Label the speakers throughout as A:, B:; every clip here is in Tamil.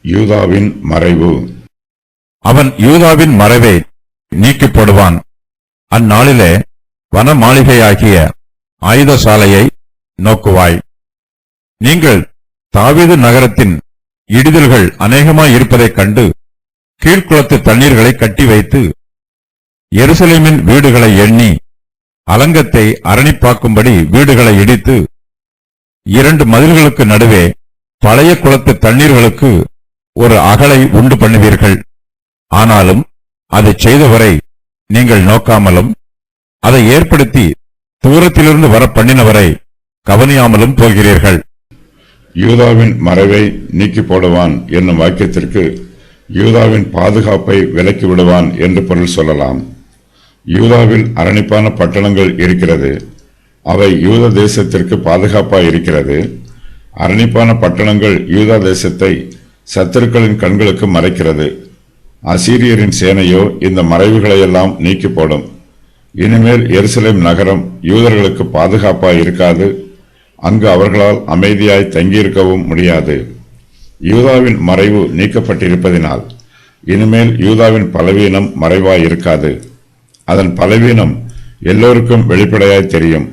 A: யூதாவின் மறைவு.
B: அவன் யூதாவின் மறைவை நீக்கி போடுவான். அந்நாளிலே வன மாளிகையாகிய ஆயுத சாலையை நோக்குவாய். நீங்கள் தாவீது நகரத்தின் இடிதல்கள் அநேகமாயிருப்பதைக் கண்டு கீழ்குளத்து தண்ணீர்களை கட்டி வைத்து எருசலேமின் வீடுகளை எண்ணி அலங்கத்தை அரணிப்பாக்கும்படி வீடுகளை இடித்து 2 மதில்களுக்கு நடுவே பழைய குளத்து தண்ணீர்களுக்கு ஒரு அகலை உண்டு பண்ணுவீர்கள். ஆனாலும் அதைச் செய்தவரை நீங்கள் நோக்காமலும் அதை ஏற்படுத்தி தூரத்திலிருந்து வர பண்ணினவரை கவனியாமலும் போகிறீர்கள்.
A: யூதாவின் மறைவை நீக்கி போடுவான் என்னும் வாக்கியத்திற்கு யூதாவின் பாதுகாப்பை விலக்கி விடுவான் என்று பொருள் சொல்லலாம். யூதாவில் அரணிப்பான பட்டணங்கள் இருக்கிறது. அவை யூத தேசத்திற்கு பாதுகாப்பாய் இருக்கிறது. அரணிப்பான பட்டணங்கள் யூதா தேசத்தை சத்துருக்களின் கண்களுக்கு மறைக்கிறது. அசீரியரின் சேனையோ இந்த மறைவுகளையெல்லாம் நீக்கி போடும். இனிமேல் எருசலேம் நகரம் யூதர்களுக்கு பாதுகாப்பாய் இருக்காது. அங்கு அவர்களால் அமைதியாய் தங்கியிருக்கவும் முடியாது. யூதாவின் மறைவு நீக்கப்பட்டிருப்பதினால் இனிமேல் யூதாவின் பலவீனம் மறைவாய் இருக்காது. அதன் பலவீனம் எல்லோருக்கும் வெளிப்படையாய் தெரியும்.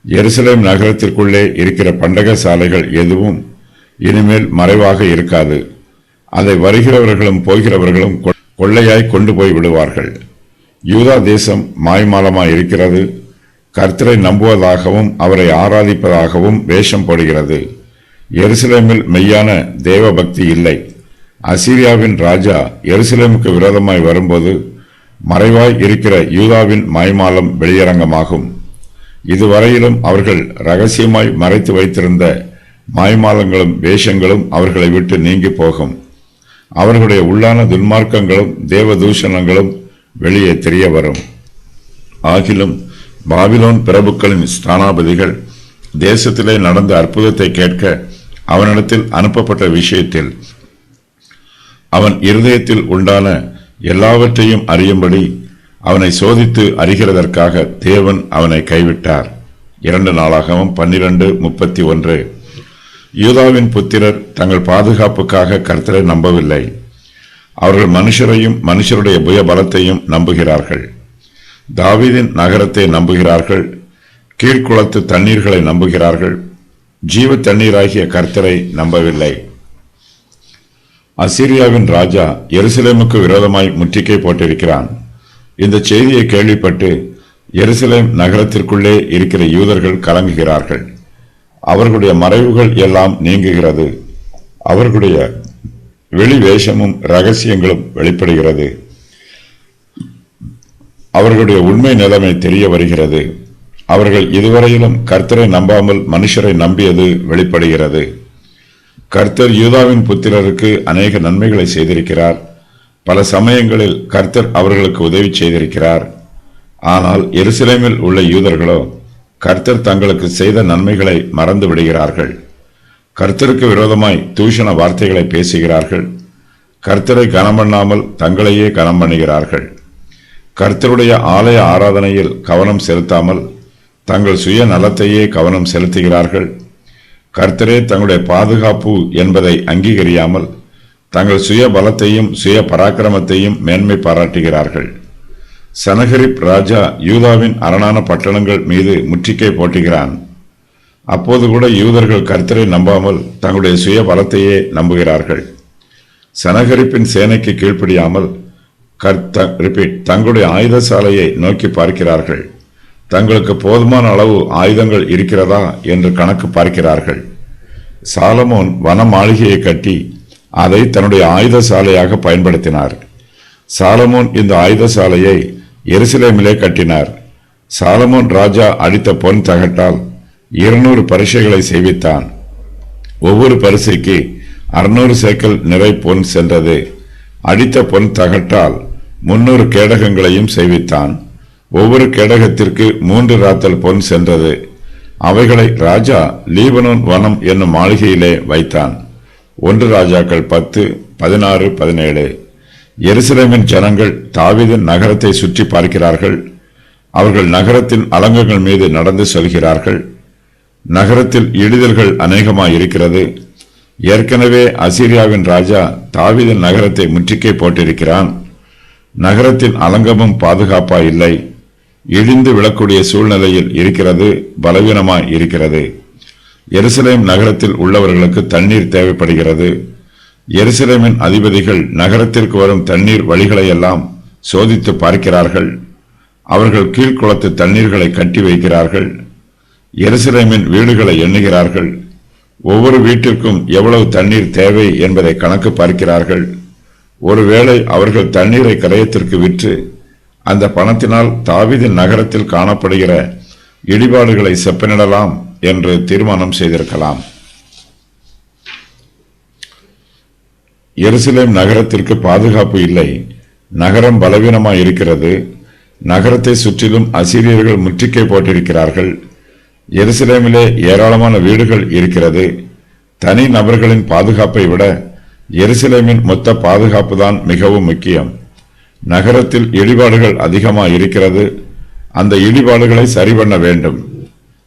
A: எருசலேம் நகரத்திற்குள்ளே இருக்கிற பண்டக சாலைகள் எதுவும் இனிமேல் மறைவாக இருக்காது. அதை வருகிறவர்களும் போகிறவர்களும் கொள்ளையாய் கொண்டு போய் விடுவார்கள். யூதா தேசம் மாய்மாலமாய் இருக்கிறது. கர்த்தரை நம்புவதாகவும் அவரை ஆராதிப்பதாகவும் வேஷம் போடுகிறது. எருசலேமில் மெய்யான தேவ பக்தி இல்லை. அசீரியாவின் ராஜா எருசலேமுக்கு விரோதமாய் வரும்போது மறைவாய் இருக்கிற யூதாவின் மாய்மாலம் வெளியரங்கமாகும். இதுவரையிலும் அவர்கள் ரகசியமாய் மறைத்து வைத்திருந்த மாய்மாலங்களும் வேஷங்களும் அவர்களை விட்டு நீங்கி போகும். அவர்களுடைய உள்ளான துன்மார்க்கங்களும் தேவதூஷணங்களும் வெளியே தெரிய வரும். ஆகிலும் பாபிலோன் பிரபுக்களின் ஸ்தானாபதிகள் தேசத்திலே நடந்த அற்புதத்தை கேட்க அவனிடத்தில் அனுப்பப்பட்ட விஷயத்தில் அவன் இருதயத்தில் உண்டான எல்லாவற்றையும் அறியும்படி அவனை சோதித்து அறிகிறதற்காக தேவன் அவனை கைவிட்டார். 2 நாளாகவும் 12:31. யூதாவின் புத்திரர் தங்கள் பாதுகாப்புக்காக கர்த்தரை நம்பவில்லை. அவர்கள் மனுஷரையும் மனுஷருடைய புய பலத்தையும் நம்புகிறார்கள். தாவீதின் நகரத்தை நம்புகிறார்கள். கீழ்குளத்து தண்ணீர்களை நம்புகிறார்கள். ஜீவ தண்ணீராகிய கர்த்தரை நம்பவில்லை. அசீரியாவின் ராஜா எருசலேமுக்கு விரோதமாய் முற்றுகை போட்டிருக்கிறான். இந்த செய்தியை கேள்விப்பட்டு எருசலேம் நகரத்திற்குள்ளே இருக்கிற யூதர்கள் கலங்குகிறார்கள். அவர்களுடைய மறைவுகள் எல்லாம் நீங்குகிறது. அவர்களுடைய வெளி வேஷமும் ரகசியங்களும் வெளிப்படுகிறது. அவர்களுடைய உண்மை நிலைமை தெரிய வருகிறது. அவர்கள் இதுவரையிலும் கர்த்தரை நம்பாமல் மனுஷரை நம்பியது வெளிப்படுகிறது. கர்த்தர் யூதாவின் புத்திரருக்கு அநேக நன்மைகளை செய்திருக்கிறார். பல சமயங்களில் கர்த்தர் அவர்களுக்கு உதவி செய்திருக்கிறார். ஆனால் எருசலேமில் உள்ள யூதர்களோ கர்த்தர் தங்களுக்கு செய்த நன்மைகளை மறந்து விடுகிறார்கள். கர்த்தருக்கு விரோதமாய் தூஷண வார்த்தைகளை பேசுகிறார்கள். கர்த்தரை கனம் பண்ணாமல் தங்களையே கனம் பண்ணுகிறார்கள். கர்த்தருடைய ஆலய ஆராதனையில் கவனம் செலுத்தாமல் தங்கள் சுய நலத்தையே கவனம் செலுத்துகிறார்கள். கர்த்தரே தங்களுடைய பாதுகாப்பு என்பதை அங்கீகரியாமல் தங்கள் சுய பலத்தையும் சுய பராக்கிரமத்தையும் மேன்மை பாராட்டுகிறார்கள். சனகரிப் ராஜா யூதாவின் அரணான பட்டணங்கள் மீது முற்றுகை போட்டுகிறான். அப்போது கூட யூதர்கள் கர்த்தரை நம்பாமல் தங்களுடைய சுய பலத்தையே நம்புகிறார்கள். சனகரிப்பின் சேனைக்கு கீழ்ப்படியாமல் தங்களுடைய ஆயுத சாலையை நோக்கி பார்க்கிறார்கள். தங்களுக்கு போதுமான அளவு ஆயுதங்கள் இருக்கிறதா என்று கணக்கு பார்க்கிறார்கள். சாலமோன் வன மாளிகையை கட்டி அதை தன்னுடைய ஆயுத சாலையாக பயன்படுத்தினார். சாலமோன் இந்த ஆயுத சாலையை எருசலேமிலே கட்டினார். சாலமோன் ராஜா அடித்த பொன் தகட்டால் 200 பரிசைகளை செய்வித்தான். ஒவ்வொரு பரிசைக்கு 600 சேக்கல் நிறை பொன் சென்றது. அடித்த பொன் தகட்டால் 300 கேடகங்களையும் செய்வித்தான். ஒவ்வொரு கேடகத்திற்கு 3 ராத்தல் பொன் சென்றது. அவைகளை ராஜா லீபனோன் வனம் என்னும் மாளிகையிலே வைத்தான். 1 ராஜாக்கள் 10, 16, 17. எருசலேமின் ஜனங்கள் தாவீதின் நகரத்தை சுற்றி பார்க்கிறார்கள். அவர்கள் நகரத்தின் அலங்கங்கள் மீது நடந்து செல்கிறார்கள். நகரத்தில் இடிதல்கள் அநேகமாய் இருக்கிறது. ஏற்கனவே அசீரியாவின் ராஜா தாவீதின் நகரத்தை முற்றுகை போட்டிருக்கிறான். நகரத்தின் அலங்கமும் பாதுகாப்பா இல்லை, இடிந்து விழக்கூடிய சூழ்நிலையில் இருக்கிறது, பலவீனமாய் இருக்கிறது. எருசலேம் நகரத்தில் உள்ளவர்களுக்கு தண்ணீர் தேவைப்படுகிறது. எருசலேமின் அதிபதிகள் நகரத்திற்கு வரும் தண்ணீர் வழிகளை எல்லாம் சோதித்து பார்க்கிறார்கள். அவர்கள் கீழ்குளத்து தண்ணீர்களை கட்டி வைக்கிறார்கள். எருசலேமின் வீடுகளை எண்ணுகிறார்கள். ஒவ்வொரு வீட்டிற்கும் எவ்வளவு தண்ணீர் தேவை என்பதை கணக்கு பார்க்கிறார்கள். ஒருவேளை அவர்கள் தண்ணீரை கரையத்திற்கு விற்று அந்த பணத்தினால் தாவீதின் நகரத்தில் காணப்படுகிற இடிபாடுகளை செப்பனிடலாம் என்று தீர்மானம் செய்திருக்கலாம். எருசலேம் நகரத்திற்கு பாதுகாப்பு இல்லை. நகரம் பலவீனமாய் இருக்கிறது. நகரத்தை சுற்றிலும் அசீரியர்கள் முற்றுகை போட்டிருக்கிறார்கள். எருசலேமிலே ஏராளமான வீடுகள் இருக்கிறது. தனி நபர்களின் பாதுகாப்பை விட எருசலேமின் மொத்த பாதுகாப்பு தான் மிகவும் முக்கியம். நகரத்தில் இடிபாடுகள் அதிகமாக இருக்கிறது. அந்த இடிபாடுகளை சரி பண்ண வேண்டும்.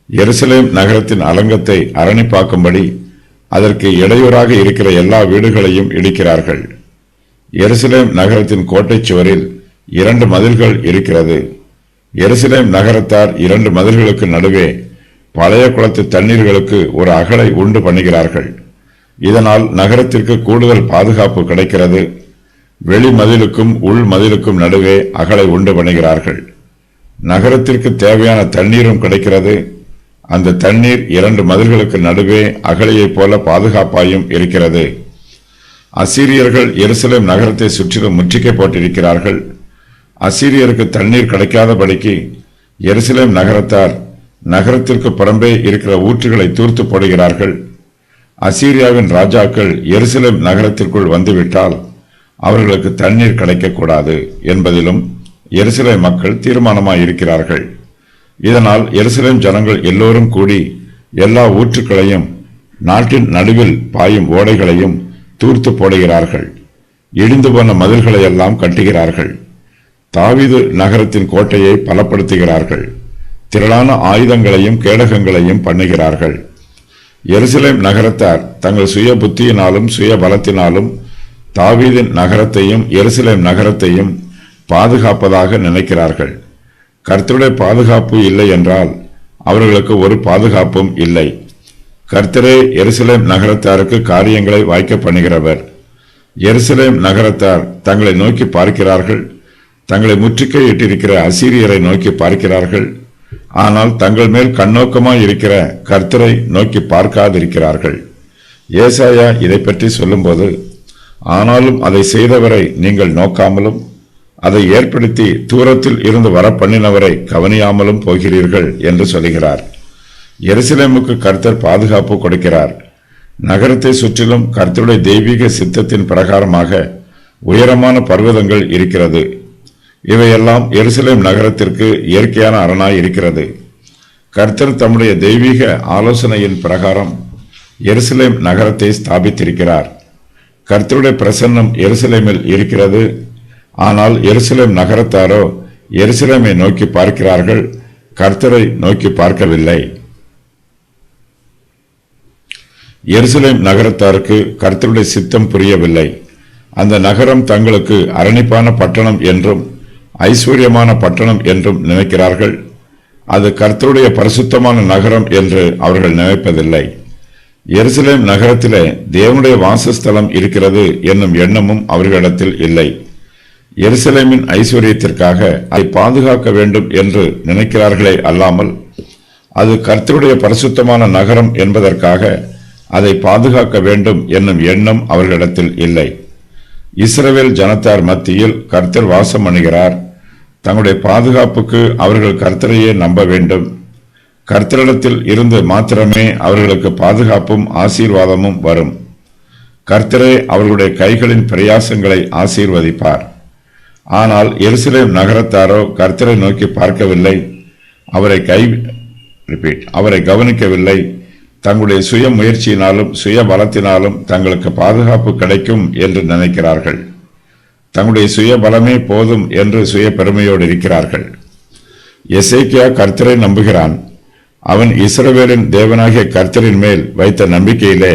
A: எருசலேம் நகரத்தின் அலங்கத்தை அரணிப்பாக்கும்படி அதற்கு இடையூறாக இருக்கிற எல்லா வீடுகளையும் இடிக்கிறார்கள். எருசலேம் நகரத்தின் கோட்டை சுவரில் 2 மதில்கள் இருக்கிறது. எருசலேம் நகரத்தார் 2 மதில்களுக்கு நடுவே பழைய குளத்து தண்ணீர்களுக்கு ஒரு அகலை உண்டு பண்ணுகிறார்கள். இதனால் நகரத்திற்கு கூடுதல் பாதுகாப்பு கிடைக்கிறது. வெளி மதிலுக்கும் உள் மதிலுக்கும் நடுவே அகலை உண்டு பண்ணுகிறார்கள். நகரத்திற்கு தேவையான தண்ணீரும் கிடைக்கிறது. அந்த தண்ணீர் 2 மதில்களுக்கு நடுவே அகலையைப் போல பாதுகாப்பாயும் இருக்கிறது. அசீரியர்கள் எருசலேம் நகரத்தை சுற்றிலும் முற்றுகை போட்டிருக்கிறார்கள். அசீரியருக்கு தண்ணீர் கிடைக்காதபடிக்கு எருசலேம் நகரத்தார் நகரத்திற்கு புறம்பே இருக்கிற ஊற்றுகளை தூர்த்து போடுகிறார்கள். அசீரியாவின் ராஜாக்கள் எருசலேம் நகரத்திற்குள் வந்துவிட்டால் அவர்களுக்கு தண்ணீர் கிடைக்கக்கூடாது என்பதிலும் எருசலேம் மக்கள் தீர்மானமாயிருக்கிறார்கள். இதனால் எருசலேம் ஜனங்கள் எல்லோரும் கூடி எல்லா ஊற்றுக்களையும் நாட்டின் நடுவில் பாயும் ஓடைகளையும் தூர்த்து போடுகிறார்கள். இடிந்து போன மதில்களை எல்லாம் கட்டுகிறார்கள். தாவீது நகரத்தின் கோட்டையை பலப்படுத்துகிறார்கள். திரளான ஆயுதங்களையும் கேடகங்களையும் பண்ணுகிறார்கள். எருசலேம் நகரத்தார் தங்கள் சுய புத்தியினாலும் சுய பலத்தினாலும் தாவீதின் நகரத்தையும் எருசலேம் நகரத்தையும் பாதுகாப்பதாக நினைக்கிறார்கள். கர்த்தருடைய பாதுகாப்பு இல்லை என்றால் அவர்களுக்கு ஒரு பாதுகாப்பும் இல்லை. கர்த்தரே எருசலேம் நகரத்தாருக்கு காரியங்களை வாய்க்க பண்ணுகிறவர். எருசலேம் நகரத்தார் தங்களை நோக்கி பார்க்கிறார்கள். தங்களை முற்றுகையிட்டிருக்கிற அசீரியரை நோக்கி பார்க்கிறார்கள். ஆனால் தங்கள் மேல் கண்ணோக்கமாய் இருக்கிற கர்த்தரை நோக்கி பார்க்காதிருக்கிறார்கள். ஏசாயா இதை பற்றி சொல்லும்போது, ஆனாலும் அதை செய்தவரை நீங்கள் நோக்காமலும் அதை ஏற்படுத்தி தூரத்தில் இருந்து வர பண்ணினவரை கவனியாமலும் போகிறீர்கள் என்று சொல்கிறார். எருசலேமுக்கு கர்த்தர் பாதுகாப்பு கொடுக்கிறார். நகரத்தை சுற்றிலும் கர்த்தருடைய தெய்வீக சித்தத்தின் பிரகாரமாக உயரமான பர்வதங்கள் இருக்கிறது. இவையெல்லாம் எருசலேம் நகரத்திற்கு இயற்கையான அரணாய் இருக்கிறது. கர்த்தர் தம்முடைய தெய்வீக ஆலோசனையின் பிரகாரம் எருசலேம் நகரத்தை ஸ்தாபித்திருக்கிறார். கர்த்தருடைய பிரசன்னம் எருசலேமில் இருக்கிறது. ஆனால் எருசலேம் நகரத்தாரோ எருசலேமை நோக்கி பார்க்கிறார்கள், கர்த்தரை நோக்கி பார்க்கவில்லை. எருசலேம் நகரத்தாருக்கு கர்த்தருடைய சித்தம் புரியவில்லை. அந்த நகரம் தங்களுக்கு அரணிப்பான பட்டணம் என்றும் ஐஸ்வர்யமான பட்டணம் என்றும் நினைக்கிறார்கள். அது கர்த்தருடைய பரிசுத்தமான நகரம் என்று அவர்கள் நினைப்பதில்லை. எருசலேம் நகரத்திலே தேவனுடைய வாசஸ்தலம் இருக்கிறது என்னும் எண்ணமும் அவர்களிடத்தில் இல்லை. எருசலேமின் ஐஸ்வர்யத்திற்காக அதை பாதுகாக்க வேண்டும் என்று நினைக்கிறார்களே அல்லாமல் அது கர்த்தருடைய பரிசுத்தமான நகரம் என்பதற்காக அதை பாதுகாக்க வேண்டும் என்னும் எண்ணம் அவர்களிடத்தில் இல்லை. இஸ்ரவேல் ஜனத்தார் மத்தியில் கர்த்தர் வாசம் பண்ணுகிறார். தங்களுடைய பாதுகாப்புக்கு அவர்கள் கர்த்தரையே நம்ப வேண்டும். கர்த்தரிடத்தில் இருந்து மாத்திரமே அவர்களுக்கு பாதுகாப்பும் ஆசீர்வாதமும் வரும். கர்த்தரே அவர்களுடைய கைகளின் பிரயாசங்களை ஆசீர்வதிப்பார். ஆனால் எருசலேம் நகரத்தாரோ கர்த்தரை நோக்கி பார்க்கவில்லை, அவரை கவனிக்கவில்லை. தங்களுடைய சுய முயற்சியினாலும் சுய பலத்தினாலும் தங்களுக்கு பாதுகாப்பு கிடைக்கும் என்று நினைக்கிறார்கள். தங்களுடைய சுய பலமே போதும் என்று சுய பெருமையோடு இருக்கிறார்கள். எசேக்கியா கர்த்தரை நம்புகிறான். அவன் இஸ்ரவேலின் தேவனாகிய கர்த்தரின் மேல் வைத்த நம்பிக்கையிலே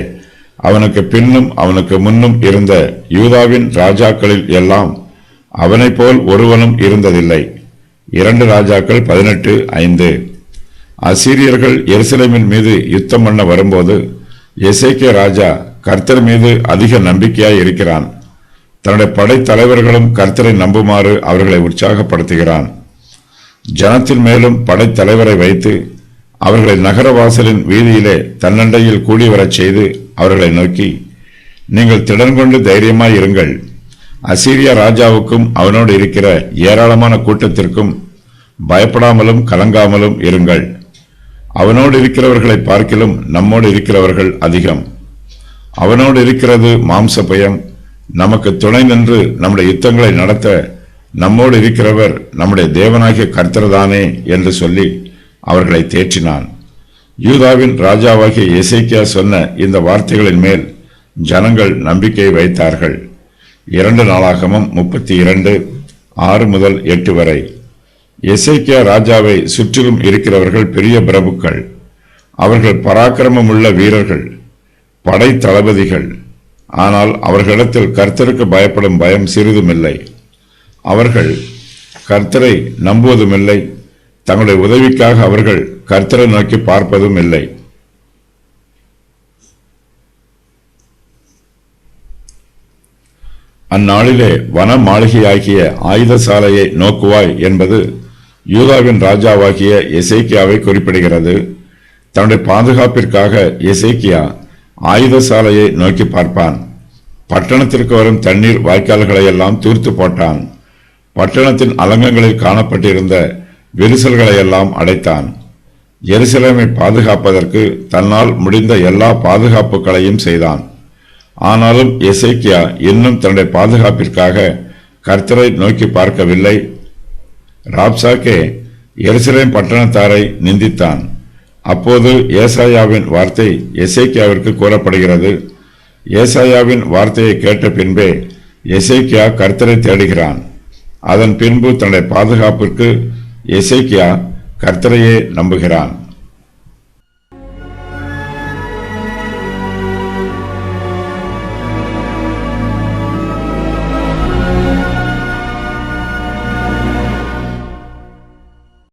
A: அவனுக்கு பின்னும் அவனுக்கு முன்னும் இருந்த யூதாவின் ராஜாக்களில் எல்லாம் அவனைப் போல் ஒருவனும் இருந்ததில்லை. 2 ராஜாக்கள் 18:5. அசீரியர்கள் எருசலேமின் மீது யுத்தம் பண்ண வரும்போது எசேக்கியா ராஜா கர்த்தர் மீது அதிக நம்பிக்கையாய் இருக்கிறான். தன்னுடைய படைத்தலைவர்களும் கர்த்தரை நம்புமாறு அவர்களை உற்சாகப்படுத்துகிறான். ஜனத்தின் மேலும் படைத்தலைவரை வைத்து அவர்களை நகரவாசலின் வீதியிலே தன்னண்டையில் கூடி வரச் செய்து அவர்களை நோக்கி, நீங்கள் திடன் கொண்டு தைரியமாய் இருங்கள். அசீரியா ராஜாவுக்கும் அவனோடு இருக்கிற ஏராளமான கூட்டத்திற்கும் பயப்படாமலும் கலங்காமலும் இருங்கள். அவனோடு இருக்கிறவர்களை பார்க்கிலும் நம்மோடு இருக்கிறவர்கள் அதிகம். அவனோடு இருக்கிறது மாம்ச பயம். நமக்கு துணை நின்று நம்முடைய யுத்தங்களை நடத்த நம்மோடு இருக்கிறவர் நம்முடைய தேவனாகிய கர்த்தர்தானே என்று சொல்லி அவர்களை தேற்றினான். யூதாவின் ராஜாவாகிய எசேக்கியா சொன்ன இந்த வார்த்தைகளின் மேல் ஜனங்கள் நம்பிக்கை வைத்தார்கள். 2 நாளாகமம் 32:6-8 வரை. எசேக்கியா ராஜாவை சுற்றிலும் இருக்கிறவர்கள் பெரிய பிரபுக்கள். அவர்கள் பராக்கிரமமுள்ள வீரர்கள், படை தளபதிகள். ஆனால் அவர்களிடத்தில் கர்த்தருக்கு பயப்படும் பயம் சிறிதுமில்லை. அவர்கள் கர்த்தரை நம்புவதுமில்லை. தங்களுடைய உதவிக்காக அவர்கள் கர்த்தரை நோக்கி பார்ப்பதும் இல்லை. அந்நாளிலே வன மாளிகையாகிய ஆயுத சாலையை நோக்குவாய் என்பது யூதாவின் ராஜாவாகிய எசேக்கியாவை குறிப்பிடுகிறது. தன்னுடைய பாதுகாப்பிற்காக எசேக்கியா ஆயுத சாலையை நோக்கி பார்ப்பான். பட்டணத்திற்கு வரும் தண்ணீர் வாய்க்கால்களை எல்லாம் தூர்த்து போட்டான். பட்டணத்தின் அலங்கங்களில் காணப்பட்டிருந்த விரிசல்களை எல்லாம் அடைத்தான். எருசலேமை பாதுகாப்பதற்கு தன்னால் முடிந்த எல்லா பாதுகாப்புகளையும் செய்தான். ஆனாலும் எசேக்கியா இன்னும் தன்னுடைய பாதுகாப்பிற்காக கர்த்தரை நோக்கி பார்க்கவில்லை. ராப்சாக்கே எருசலேம் பட்டணத்தாரை நிந்தித்தான். அப்போது ஏசாயாவின் வார்த்தை எசேக்கியாவிற்கு கூறப்படுகிறது. ஏசாயாவின் வார்த்தையை கேட்ட பின்பே எசேக்கியா கர்த்தரை தேடுகிறான். அதன் பின்பு தன்னுடைய பாதுகாப்பிற்கு எசேக்கியா கர்த்தரையே நம்புகிறான்.